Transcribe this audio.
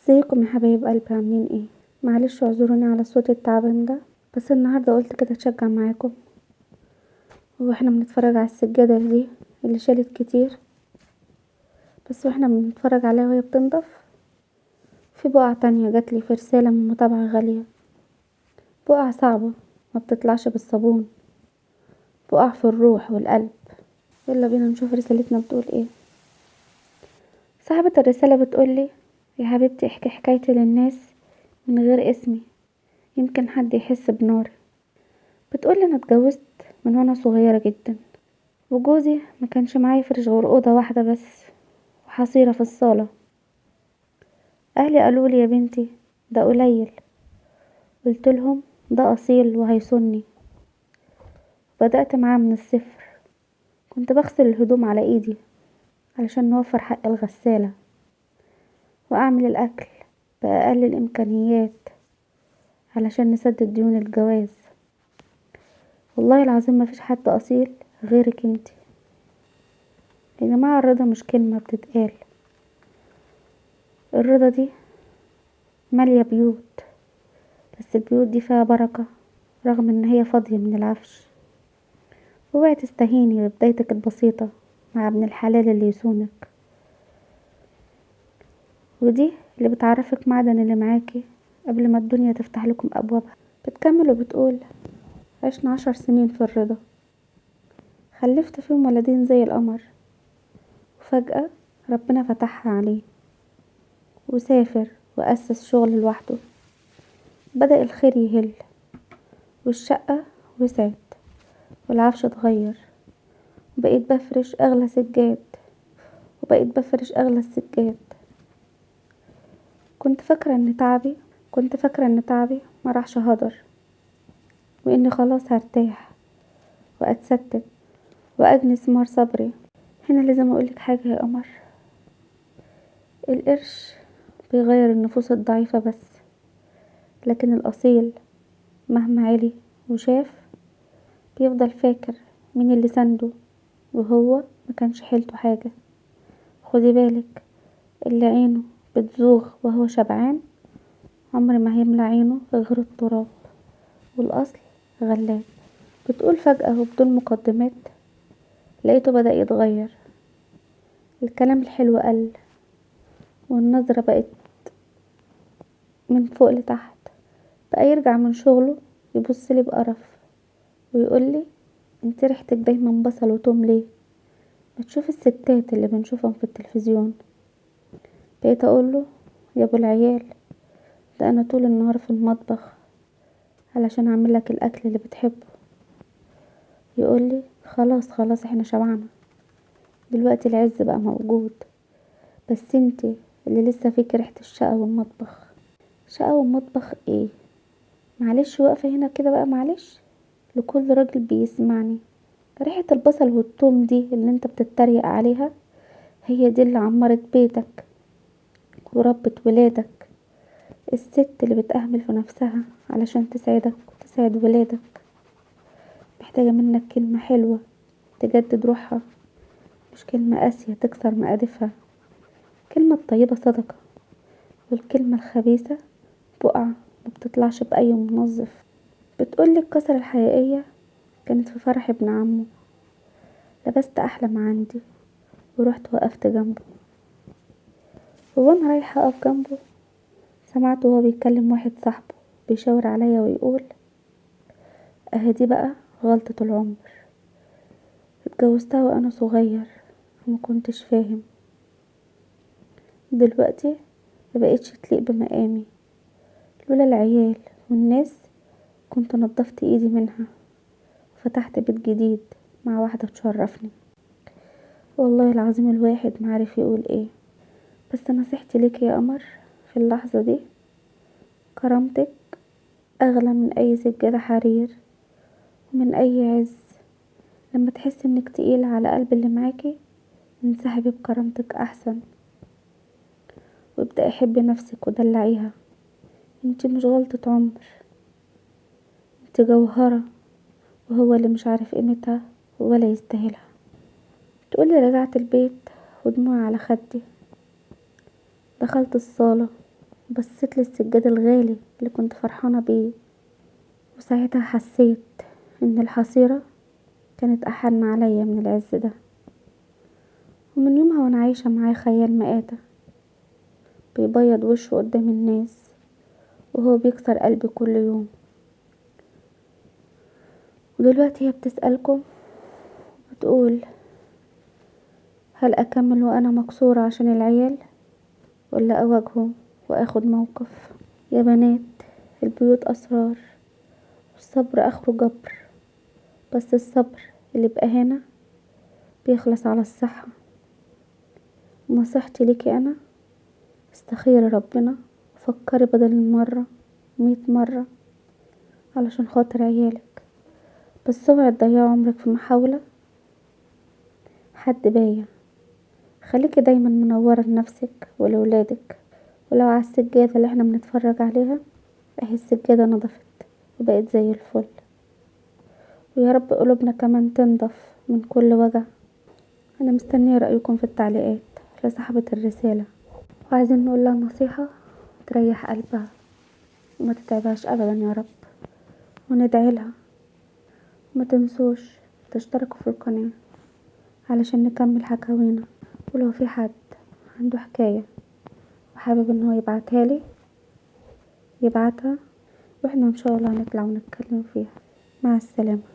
ازيكم يا حبايب قلبي، عاملين ايه؟ معلش اعذروني على الصوت التعبان ده، بس النهارده قلت كده اتشجع معاكم. واحنا بنتفرج على السجاده دي اللي شالت كتير، بس واحنا بنتفرج عليها وهي بتنضف في بقع تانية جاتلي في رساله من متابعه غاليه. بقع صعبه ما بتطلعش بالصابون، بقع في الروح والقلب. يلا بينا نشوف رسالتنا بتقول ايه. صاحبه الرساله بتقولي: يا حبيبتي، احكي حكايتي للناس من غير اسمي، يمكن حد يحس بناري. بتقولي: انا اتجوزت من وانا صغيرة جدا، وجوزي ما كانش معايا فرش غير اوضة واحدة بس، وحصيرة في الصالة. اهلي قالولي: يا بنتي ده قليل. قلت لهم: ده اصيل وهيصوني. بدأت معاه من الصفر. كنت بغسل الهدوم على ايدي علشان نوفر حق الغسالة، واعمل الاكل بأقل الامكانيات علشان نسدد ديون الجواز. والله العظيم مفيش حد اصيل غيرك انتي. يا جماعة، الرضا مش كلمة بتتقال، الرضا دي مالية بيوت، بس البيوت دي فيها بركة رغم ان هي فاضية من العفش. اوعي تستهيني ببدايتك البسيطة مع ابن الحلال اللي يصونك، ودي اللي بتعرفك معدن اللي معاكي قبل ما الدنيا تفتح لكم ابوابها. بتكمل وبتقول: عشنا 10 سنين في الرضا، خلفت فيهم ولدين زي القمر، وفجأة ربنا فتحها عليه وسافر وأسس شغل لوحده. بدأ الخير يهل، والشقة وسعت، والعفش اتغير، وبقيت بفرش أغلى سجاد، وبقيت بفرش أغلى السجاد. كنت فاكرة ان تعبي ما راحش هدر، واني خلاص هرتاح واتستت واجني ثمار صبري. هنا لازم اقولك حاجة يا قمر: القرش بيغير النفوس الضعيفة بس، لكن الاصيل مهما علي وشاف بيفضل فاكر مين اللي سنده، وهو ما كانش حيلته حاجة. خدي بالك، اللي عينه بتزوغ وهو شبعان عمر ما هيملى عينه غير التراب، والاصل غلاب. بتقول: فجأة وبدون مقدمات لقيته بدأ يتغير، الكلام الحلو قل، والنظرة بقت من فوق لتحت. بقى يرجع من شغله يبصلي بقرف ويقولي: انت ريحتك دايما بصل وتوم ليه؟ ما تشوف الستات اللي بنشوفهم في التلفزيون. بقيت اقوله: يا ابو العيال، ده انا طول النهار في المطبخ علشان اعملك الاكل اللي بتحبه. يقولي: خلاص خلاص احنا شبعنا، دلوقتي العز بقى موجود، بس انتي اللي لسه فيك ريحة الشقة والمطبخ. شقة ومطبخ ايه؟ معلش واقفة هنا كده بقى، معلش لكل راجل بيسمعني: ريحة البصل والثوم دي اللي انت بتتريق عليها هي دي اللي عمرت بيتك وربت ولادك. الست اللي بتأهمل في نفسها علشان تسعدك وتسعد ولادك محتاجة منك كلمة حلوة تجدد روحها، مش كلمة قاسية تكسر مقادفها. الكلمة الطيبة صدقة، والكلمة الخبيثة بقع ما بتطلعش بأي منظف. بتقولي: الكسرة الحقيقية كانت في فرح ابن عمه. لبست أحلى ما عندي ورحت وقفت جنبه، وانا رايحة اقف جنبه سمعته وهو بيكلم واحد صاحبه بيشاور عليا ويقول: اهدي بقى غلطة العمر، اتجوزتها وانا صغير وما كنتش فاهم، دلوقتي مبقتش تليق بمقامي. لولا العيال والناس كنت نضفت ايدي منها وفتحت بيت جديد مع واحدة تشرفني. والله العظيم الواحد معرف يقول ايه. بس نصيحتي ليك يا قمر في اللحظة دي: كرامتك اغلى من اي سجادة حرير ومن اي عز. لما تحس انك تقيلة على قلب اللي معاكي انسحبي بكرامتك احسن، وابدأي حبي نفسك ودلعيها. انتي مش غلطة عمر، انتي جوهرة، وهو اللي مش عارف قيمتها ولا يستاهلها. تقولي: رجعت البيت ودموعي على خدي، دخلت الصالة بصيت للسجاد الغالي اللي كنت فرحانة بيه، وساعتها حسيت ان الحصيرة كانت احن عليا من العز ده. ومن يومها وانا عايشة معاه خيال مآتة بيبيض وشه قدام الناس، وهو بيكسر قلبي كل يوم. ودلوقتي هي بتسألكم بتقول: هل اكمل وانا مكسورة عشان العيال، ولا اواجهه واخد موقف؟ يا بنات، البيوت اسرار، والصبر اخره جبر، بس الصبر اللي بأهانة بيخلص على الصحة. نصيحتي ليكي انا: استخيري ربنا، وفكري بدل المرة 100 مرة علشان خاطر عيالك. بس اوعي تضيعي عمرك في محاولة حد بايع. خليكي دايما منورة لنفسك ولولادك. ولو على السجادة اللي احنا بنتفرج عليها، اهي السجادة نضفت وبقت زي الفل. ويا رب قلوبنا كمان تنضف من كل وجع. انا مستنية رأيكم في التعليقات لصاحبة الرسالة، وعايزين نقول لها نصيحة تريح قلبها وما تتعبهاش ابدا يا رب، وندعي لها. ما تنسوش تشتركوا في القناة علشان نكمل حكاوينا. ولو في حد عنده حكاية وحابب ان هو يبعتها لي يبعتها، واحنا ان شاء الله هنطلع ونتكلم فيها. مع السلامة.